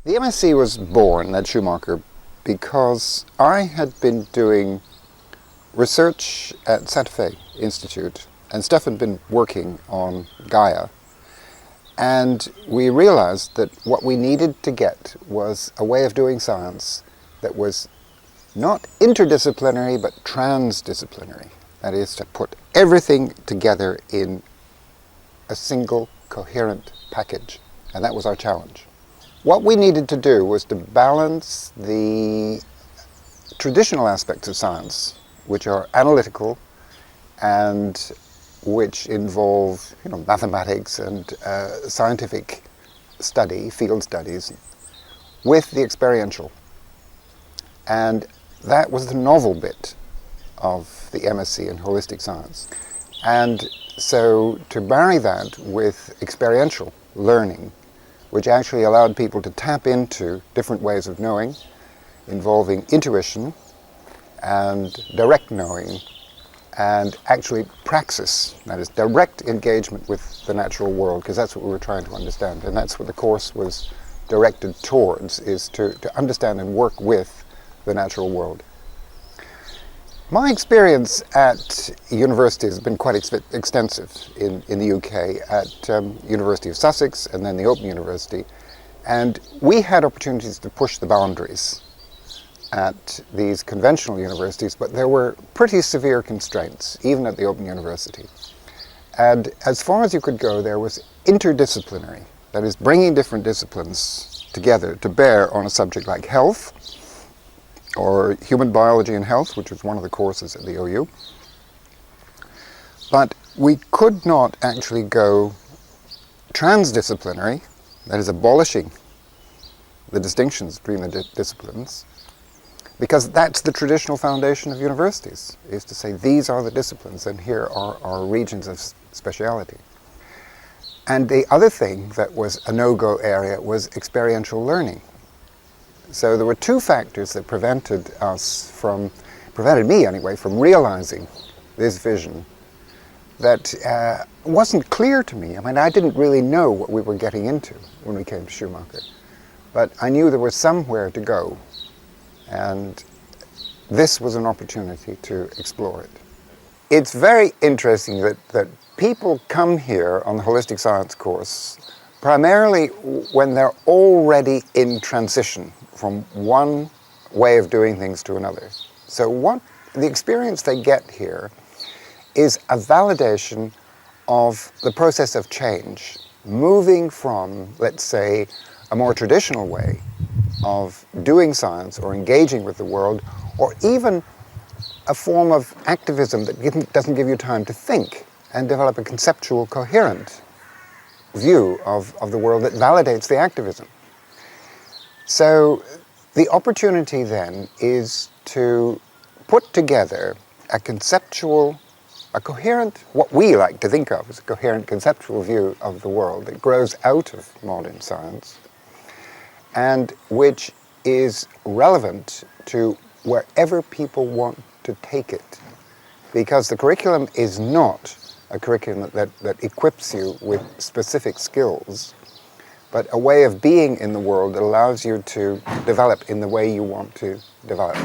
The MSc was born at Schumacher because I had been doing research at Santa Fe Institute, and Stefan had been working on Gaia. And we realized that what we needed to get was a way of doing science that was not interdisciplinary, but transdisciplinary. That is, to put everything together in a single coherent package. And that was our challenge. What we needed to do was to balance the traditional aspects of science, which are analytical and which involve mathematics and scientific study, field studies, with the experiential. And that was the novel bit of the MSc in holistic science. And so to marry that with experiential learning, which actually allowed people to tap into different ways of knowing, involving intuition and direct knowing, and actually praxis, that is direct engagement with the natural world, because that's what we were trying to understand, and that's what the course was directed towards, is to understand and work with the natural world. My experience at university has been quite extensive in the UK, at University of Sussex and then the Open University, and we had opportunities to push the boundaries at these conventional universities, but there were pretty severe constraints, even at the Open University. And as far as you could go, there was interdisciplinary, that is, bringing different disciplines together to bear on a subject like health, or human biology and health, which was one of the courses at the OU. But we could not actually go transdisciplinary, that is, abolishing the distinctions between the disciplines, because that's the traditional foundation of universities, is to say these are the disciplines and here are our regions of speciality. And the other thing that was a no-go area was experiential learning. So there were two factors that prevented me anyway, from realizing this vision that wasn't clear to me. I mean, I didn't really know what we were getting into when we came to Schumacher, but I knew there was somewhere to go, and this was an opportunity to explore it. It's very interesting that people come here on the holistic science course primarily when they're already in transition from one way of doing things to another. So the experience they get here is a validation of the process of change, moving from, let's say, a more traditional way of doing science or engaging with the world, or even a form of activism that doesn't give you time to think and develop a conceptual, coherent view of the world that validates the activism. So the opportunity then is to put together a coherent, what we like to think of as a coherent conceptual view of the world that grows out of modern science and which is relevant to wherever people want to take it. Because the curriculum is not a curriculum that equips you with specific skills, but a way of being in the world that allows you to develop in the way you want to develop.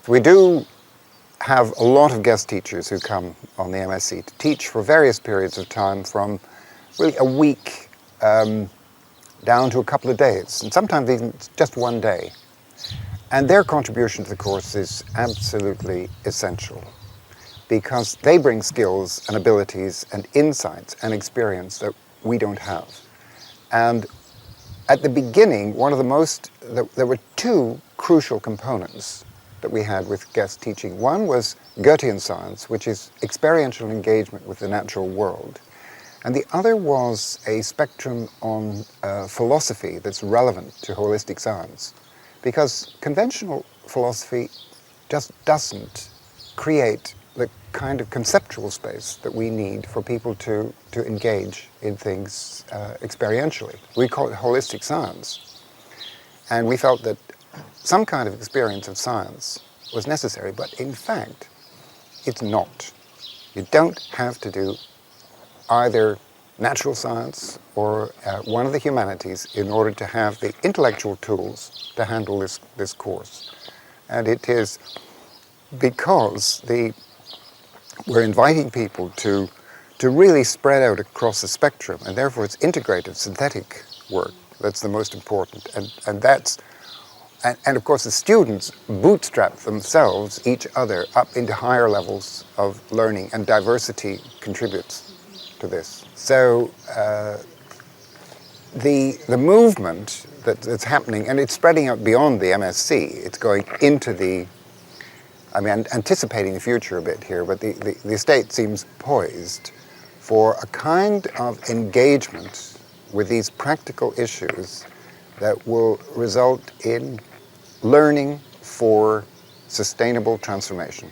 We do have a lot of guest teachers who come on the MSc to teach for various periods of time, from really a week down to a couple of days, and sometimes even just one day. And their contribution to the course is absolutely essential, because they bring skills and abilities and insights and experience that we don't have. And at the beginning, there were two crucial components that we had with guest teaching. One was Goethian science, which is experiential engagement with the natural world. And the other was a spectrum on philosophy that's relevant to holistic science. Because conventional philosophy just doesn't create the kind of conceptual space that we need for people to engage in things experientially. We call it holistic science. And we felt that some kind of experience of science was necessary, but in fact, it's not. You don't have to do either natural science or one of the humanities in order to have the intellectual tools to handle this course. And it is because we're inviting people to really spread out across the spectrum, and therefore it's integrated synthetic work that's the most important. And of course the students bootstrap themselves, each other, up into higher levels of learning, and diversity contributes to this. So the movement that's happening, and it's spreading out beyond the MSc, it's going into anticipating the future a bit here, but the estate seems poised for a kind of engagement with these practical issues that will result in learning for sustainable transformation.